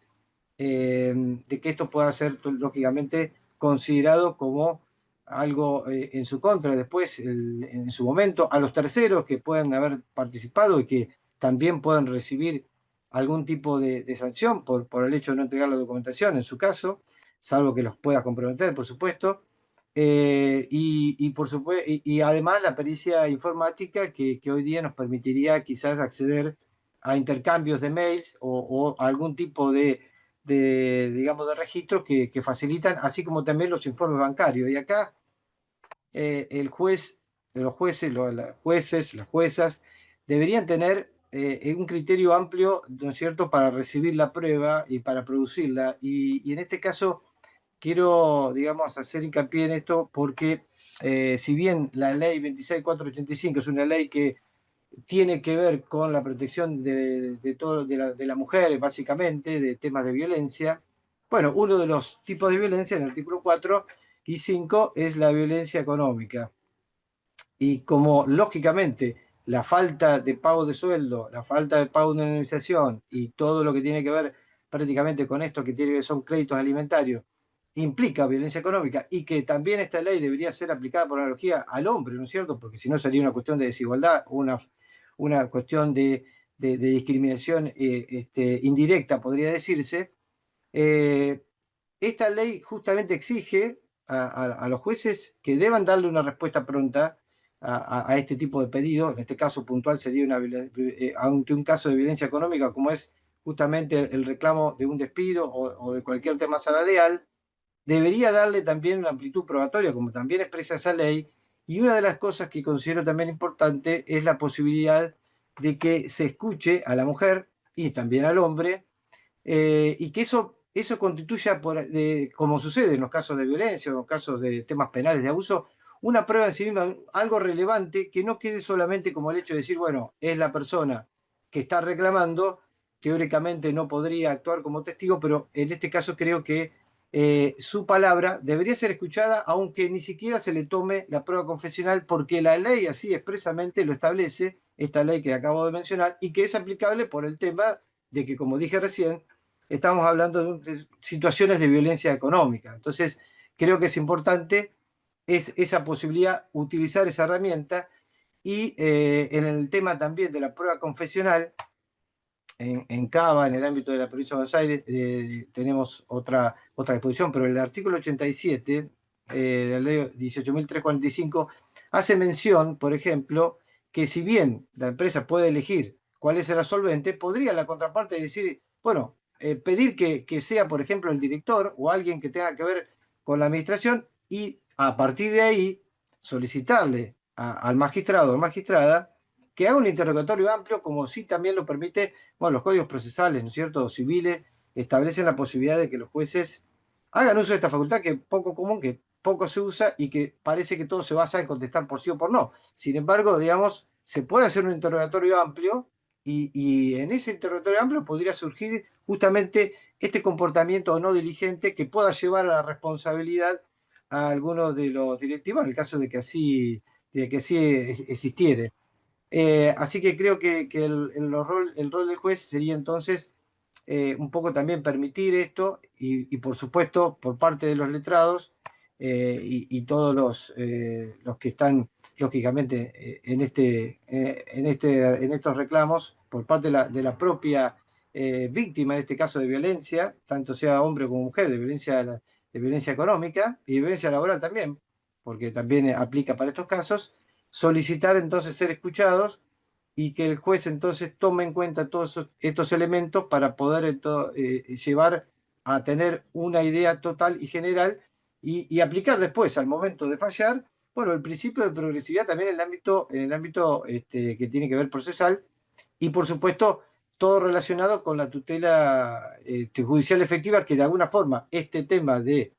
que esto pueda ser lógicamente considerado como algo en su contra después, en su momento, a los terceros que puedan haber participado y que también puedan recibir algún tipo de sanción por el hecho de no entregar la documentación, en su caso, salvo que los pueda comprometer, por supuesto. Por supuesto, y además la pericia informática que hoy día nos permitiría quizás acceder a intercambios de mails o algún tipo digamos, de registros que facilitan, así como también los informes bancarios. Y acá el juez, los jueces, las juezas, deberían tener un criterio amplio, ¿no es cierto?, para recibir la prueba y para producirla. Y en este caso quiero, digamos, hacer hincapié en esto porque si bien la ley 26.485 es una ley que tiene que ver con la protección todo, de la mujer, básicamente, de temas de violencia. Bueno, uno de los tipos de violencia en el artículo 4 y 5 es la violencia económica. Y como lógicamente la falta de pago de sueldo, la falta de pago de indemnización y todo lo que tiene que ver prácticamente con esto que tiene que son créditos alimentarios, implica violencia económica y que también esta ley debería ser aplicada por analogía al hombre, ¿no es cierto? Porque si no sería una cuestión de desigualdad, una cuestión de discriminación indirecta, podría decirse. Eh, Esta ley justamente exige a los jueces que deban darle una respuesta pronta a este tipo de pedidos. En este caso puntual sería ante un caso de violencia económica, como es justamente el reclamo de un despido o de cualquier tema salarial, debería darle también una amplitud probatoria, como también expresa esa ley. Y una de las cosas que considero también importante es la posibilidad de que se escuche a la mujer y también al hombre y que eso constituya, como sucede en los casos de violencia o en los casos de temas penales de abuso, una prueba en sí misma, algo relevante, que no quede solamente como el hecho de decir, bueno, es la persona que está reclamando, teóricamente no podría actuar como testigo, pero en este caso creo que su palabra debería ser escuchada, aunque ni siquiera se le tome la prueba confesional, porque la ley así expresamente lo establece, esta ley que acabo de mencionar, y que es aplicable por el tema de que, como dije recién, estamos hablando de situaciones de violencia económica. Entonces, creo que es importante esa posibilidad, utilizar esa herramienta y en el tema también de la prueba confesional, en Cava, en el ámbito de la provincia de Buenos Aires, tenemos otra disposición, pero el artículo 87 de la ley 18.345, hace mención, por ejemplo, que si bien la empresa puede elegir cuál es el solvente, podría la contraparte decir, bueno, pedir que sea, por ejemplo, el director o alguien que tenga que ver con la administración y a partir de ahí solicitarle al magistrado o magistrada que haga un interrogatorio amplio, como sí también lo permite, bueno, los códigos procesales, ¿no es cierto?, civiles, establecen la posibilidad de que los jueces hagan uso de esta facultad que es poco común, que poco se usa y que parece que todo se basa en contestar por sí o por no. Sin embargo, digamos, se puede hacer un interrogatorio amplio y en ese interrogatorio amplio podría surgir justamente este comportamiento no diligente que pueda llevar a la responsabilidad a algunos de los directivos en el caso de que así existiere. Así que creo que el rol del juez sería entonces un poco también permitir esto y por supuesto por parte de los letrados y todos los que están lógicamente en estos reclamos por parte de la propia víctima, en este caso de violencia, tanto sea hombre como mujer, de violencia económica y de violencia laboral también, porque también aplica para estos casos, solicitar entonces ser escuchados y que el juez entonces tome en cuenta todos estos elementos para poder llevar a tener una idea total y general y aplicar después al momento de fallar, bueno, el principio de progresividad también en el ámbito que tiene que ver procesal y por supuesto todo relacionado con la tutela judicial efectiva, que de alguna forma este tema de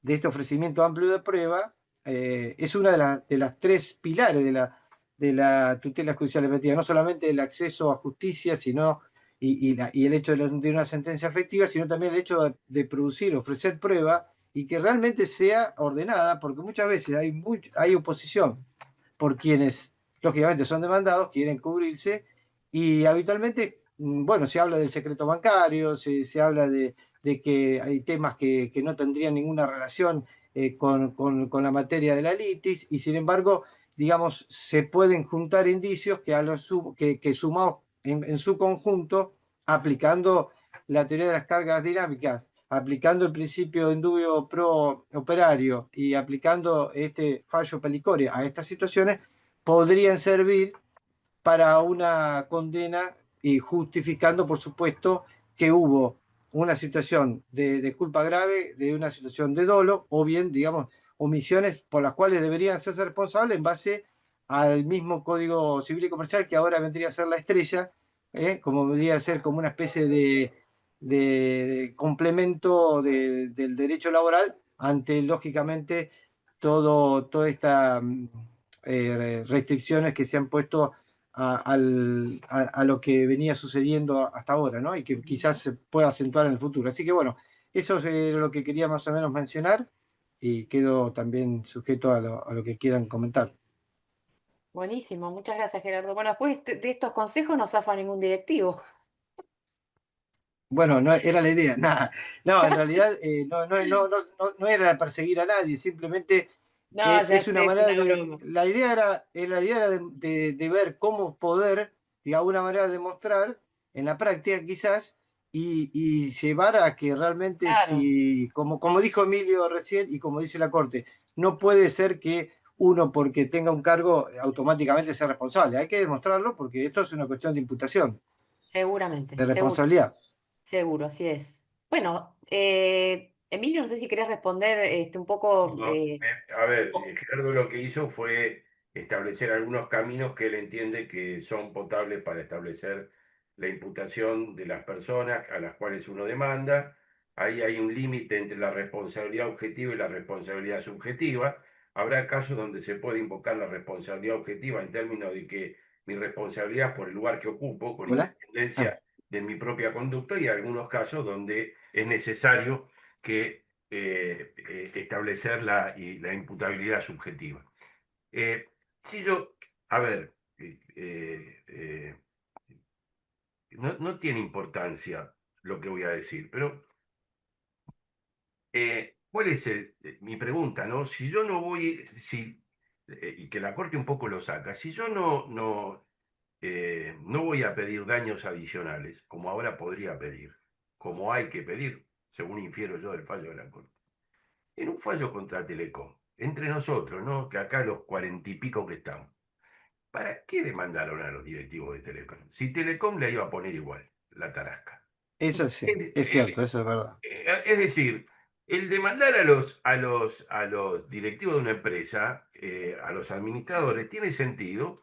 este ofrecimiento amplio de prueba es una de las tres pilares de la tutela judicial efectiva, no solamente el acceso a justicia, sino y el hecho de una sentencia efectiva, sino también el hecho de producir, ofrecer prueba y que realmente sea ordenada, porque muchas veces hay oposición por quienes, lógicamente, son demandados, quieren cubrirse, y habitualmente, bueno, se habla del secreto bancario, se habla de que hay temas que no tendrían ninguna relación con la materia de la litis, y sin embargo, digamos, se pueden juntar indicios que sumados en su conjunto, aplicando la teoría de las cargas dinámicas, aplicando el principio de indubio pro operario y aplicando este fallo Pelicoria a estas situaciones, podrían servir para una condena y justificando, por supuesto, que hubo una situación de culpa grave, de una situación de dolo, o bien, digamos, omisiones por las cuales deberían hacerse responsables en base al mismo Código Civil y Comercial que ahora vendría a ser la estrella, como vendría ser como una especie de complemento del derecho laboral ante, lógicamente, todas estas restricciones que se han puesto a lo que venía sucediendo hasta ahora, ¿no? Y que quizás se pueda acentuar en el futuro. Así que bueno, eso es lo que quería más o menos mencionar y quedo también sujeto a lo que quieran comentar. Buenísimo, muchas gracias, Gerardo. Bueno, después de estos consejos no zafa ningún directivo. Bueno, no era la idea, nada. No, en realidad no era perseguir a nadie, simplemente No, ya es una sé, fue manera una de. broma. La idea era de ver cómo poder, de alguna manera, demostrar en la práctica quizás y llevar a que realmente, Claro, si, como dijo Emilio recién y como dice la Corte, no puede ser que uno, porque tenga un cargo, automáticamente sea responsable. Hay que demostrarlo porque esto es una cuestión de imputación, seguramente, de seguro, responsabilidad. seguro, así es. Bueno, Emilio, no sé si querés responder un poco. No, a ver, Gerardo lo que hizo fue establecer algunos caminos que él entiende que son potables para establecer la imputación de las personas a las cuales uno demanda. Ahí hay un límite entre la responsabilidad objetiva y la responsabilidad subjetiva. Habrá casos donde se puede invocar la responsabilidad objetiva en términos de que mi responsabilidad es por el lugar que ocupo, con ¿Hola? Ah, independencia de mi propia conducta, y algunos casos donde es necesario que establecer la imputabilidad subjetiva. Si yo, a ver, no tiene importancia lo que voy a decir, pero ¿cuál es mi pregunta, ¿no? Si yo no voy, y que la Corte un poco lo saca, si yo no voy a pedir daños adicionales, como ahora podría pedir, como hay que pedir, según infiero yo del fallo de la Corte. en un fallo contra Telecom, entre nosotros, ¿no? Que acá los 40 y pico que estamos, ¿para qué demandaron a los directivos de Telecom? Si Telecom le iba a poner igual, la tarasca. Eso sí, es cierto, eso es verdad. Es decir, el demandar a los directivos de una empresa, a los administradores, tiene sentido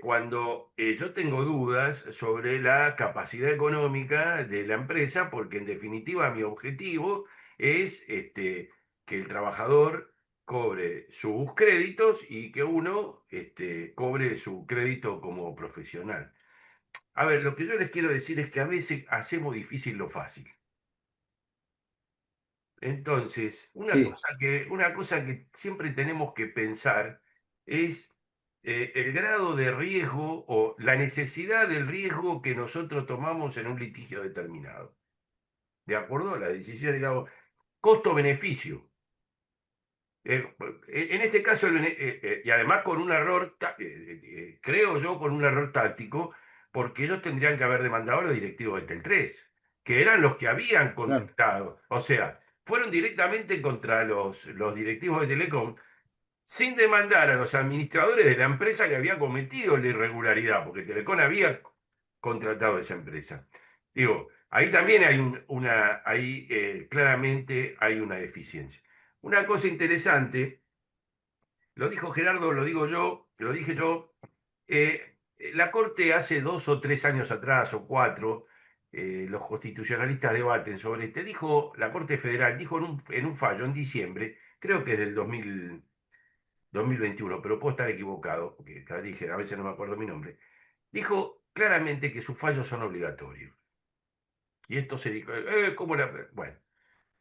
cuando yo tengo dudas sobre la capacidad económica de la empresa, porque en definitiva mi objetivo es que el trabajador cobre sus créditos y que uno cobre su crédito como profesional. A ver, lo que yo les quiero decir es que a veces hacemos difícil lo fácil. Entonces, Sí, una cosa que siempre tenemos que pensar es el grado de riesgo o la necesidad del riesgo que nosotros tomamos en un litigio determinado. ¿De acuerdo? La decisión, digamos, costo-beneficio. En este caso, y además con un error, creo yo, con un error táctico, porque ellos tendrían que haber demandado a los directivos de Tel 3, que eran los que habían claro. contratado. O sea, fueron directamente contra los directivos de Telecom sin demandar a los administradores de la empresa que había cometido la irregularidad, porque Telecom había contratado a esa empresa. Digo, ahí también hay ahí claramente hay una deficiencia. Una cosa interesante, lo dijo Gerardo, lo digo yo, lo dije yo, la Corte hace 2 o 3 años atrás o 4, los constitucionalistas debaten sobre dijo, la Corte Federal dijo en un fallo en diciembre, creo que es del 2021, pero puedo estar equivocado, porque ya dije, a veces no me acuerdo mi nombre, dijo claramente que sus fallos son obligatorios. Y esto se dijo, ¿cómo la...? Bueno,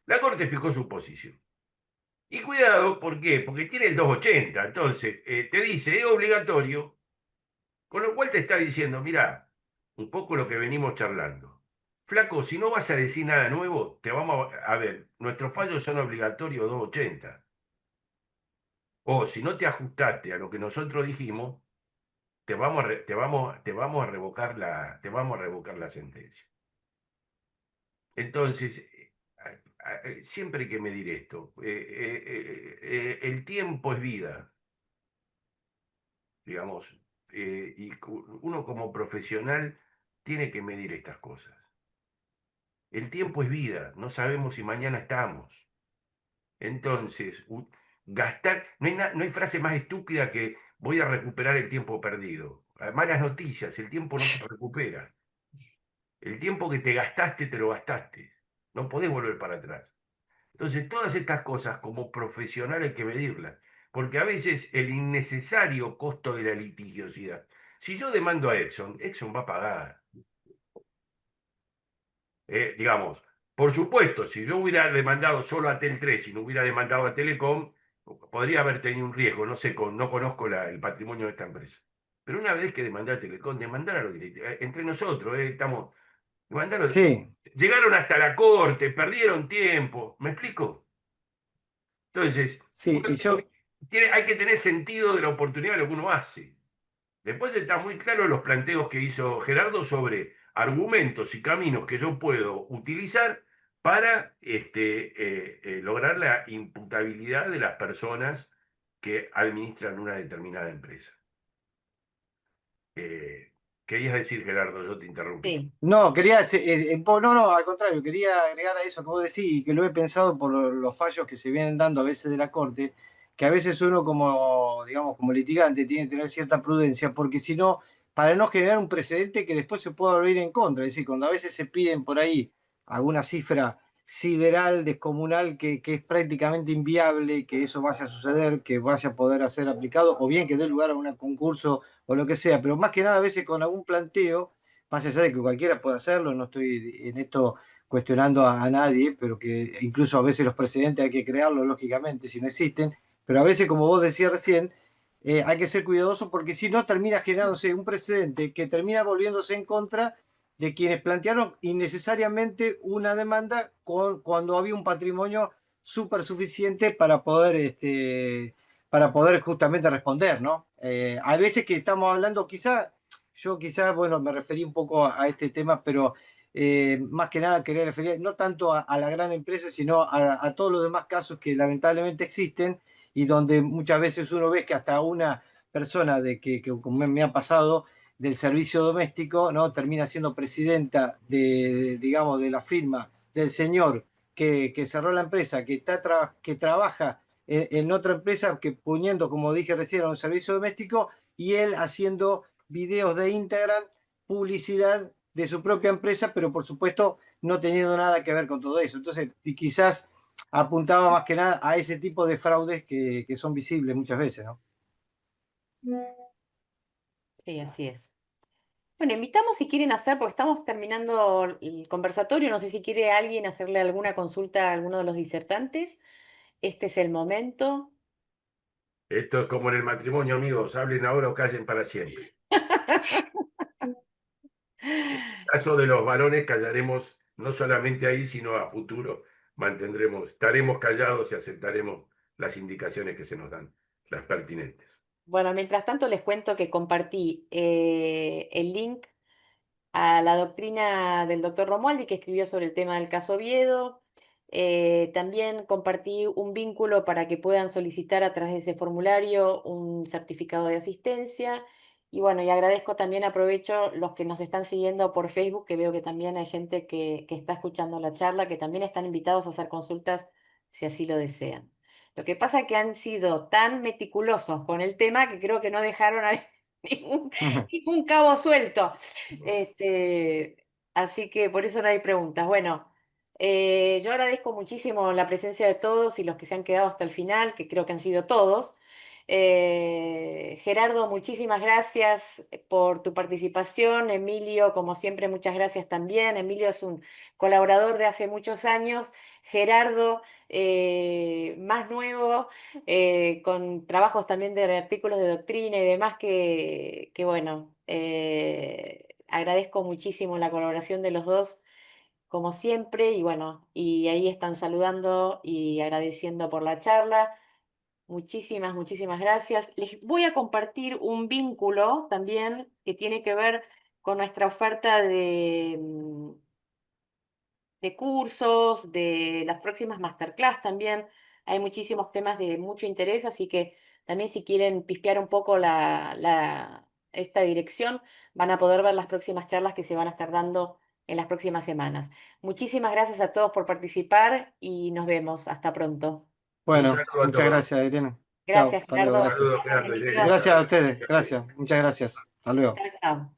la Corte fijó su posición. Y cuidado, ¿por qué? Porque tiene el 280, entonces te dice, es obligatorio, con lo cual te está diciendo, mira, un poco lo que venimos charlando. Flaco, si no vas a decir nada nuevo, te vamos a ver, nuestros fallos son obligatorios 280. O si no te ajustaste a lo que nosotros dijimos, te vamos a revocar la sentencia. Entonces, siempre hay que medir esto. El tiempo es vida, digamos, y uno como profesional tiene que medir estas cosas. El tiempo es vida, no sabemos si mañana estamos. Entonces, gastar, no hay frase más estúpida que voy a recuperar el tiempo perdido. Malas noticias, el tiempo no se recupera. El tiempo que te gastaste, te lo gastaste. No podés volver para atrás. Entonces, todas estas cosas como profesional hay que medirlas, porque a veces el innecesario costo de la litigiosidad. Si yo demando a Exxon, Exxon va a pagar. Digamos, por supuesto, si yo hubiera demandado solo a Tel 3 y no hubiera demandado a Telecom, podría haber tenido un riesgo, no sé, no conozco el patrimonio de esta empresa. Pero una vez que demandé a Telecom, demandar a los directivos, entre nosotros, estamos, demandaron, Sí, llegaron hasta la corte, perdieron tiempo, ¿me explico? Entonces, sí, y yo, hay que tener sentido de la oportunidad de lo que uno hace. Después está muy claro los planteos que hizo Gerardo sobre argumentos y caminos que yo puedo utilizar para lograr la imputabilidad de las personas que administran una determinada empresa. ¿Querías decir, Gerardo? Yo te interrumpí. Sí, no, no, no, al contrario, quería agregar a eso que vos decís y que lo he pensado por los fallos que se vienen dando a veces de la Corte, que a veces uno como, digamos, como litigante tiene que tener cierta prudencia, porque si no, para no generar un precedente que después se pueda volver en contra, es decir, cuando a veces se piden por ahí alguna cifra sideral, descomunal, que es prácticamente inviable, que eso vaya a suceder, que vaya a poder ser aplicado, o bien que dé lugar a un concurso o lo que sea, pero más que nada a veces con algún planteo, más allá de que cualquiera pueda hacerlo, no estoy en esto cuestionando a nadie, pero que incluso a veces los precedentes hay que crearlos, lógicamente, si no existen, pero a veces, como vos decías recién, hay que ser cuidadoso porque si no termina generándose un precedente que termina volviéndose en contra de quienes plantearon innecesariamente una demanda cuando había un patrimonio súper suficiente para poder justamente responder, ¿no? Hay veces que estamos hablando, yo quizá, bueno, me referí un poco a este tema, pero más que nada quería referir no tanto a la gran empresa, sino a todos los demás casos que lamentablemente existen y donde muchas veces uno ve que hasta una persona que como me ha pasado, del servicio doméstico, ¿no? Termina siendo presidenta digamos, de la firma del señor que cerró la empresa, que trabaja en otra empresa, que poniendo, como dije recién, un servicio doméstico, y él haciendo videos de Instagram, publicidad de su propia empresa, pero por supuesto no teniendo nada que ver con todo eso. Entonces, y quizás apuntaba más que nada a ese tipo de fraudes que son visibles muchas veces, ¿no? Sí, así es. Bueno, invitamos si quieren hacer, porque estamos terminando el conversatorio, no sé si quiere alguien hacerle alguna consulta a alguno de los disertantes. Este es el momento. Esto es como en el matrimonio, amigos, hablen ahora o callen para siempre. En el caso de los varones, callaremos no solamente ahí, sino a futuro. Estaremos callados y aceptaremos las indicaciones que se nos dan, las pertinentes. Bueno, mientras tanto les cuento que compartí el link a la doctrina del doctor Romualdi, que escribió sobre el tema del caso Oviedo. También compartí un vínculo para que puedan solicitar a través de ese formulario un certificado de asistencia. Y bueno, y agradezco también, aprovecho los que nos están siguiendo por Facebook, que veo que también hay gente que está escuchando la charla, que también están invitados a hacer consultas si así lo desean. Lo que pasa es que han sido tan meticulosos con el tema que creo que no dejaron ahí ningún, ningún cabo suelto. Así que por eso no hay preguntas. Bueno, yo agradezco muchísimo la presencia de todos y los que se han quedado hasta el final, que creo que han sido todos. Gerardo, muchísimas gracias por tu participación. Emilio, como siempre, muchas gracias también. Emilio es un colaborador de hace muchos años. Gerardo, más nuevo, con trabajos también de artículos de doctrina y demás, que bueno, agradezco muchísimo la colaboración de los dos, como siempre, y bueno, y ahí están saludando y agradeciendo por la charla. Muchísimas, muchísimas gracias. Les voy a compartir un vínculo también que tiene que ver con nuestra oferta de cursos, de las próximas masterclass también. Hay muchísimos temas de mucho interés, así que también si quieren pispear un poco esta dirección, van a poder ver las próximas charlas que se van a estar dando en las próximas semanas. Muchísimas gracias a todos por participar y nos vemos. Hasta pronto. Un Bueno, saludo a muchas todos. gracias, Irene. Chao, Gracias, hasta luego, Gerardo. gracias. Saludos, Gracias, Gerardo. Emilio. Muchas Gracias a gracias. ustedes, gracias, muchas gracias. Hasta luego. Chao, chao.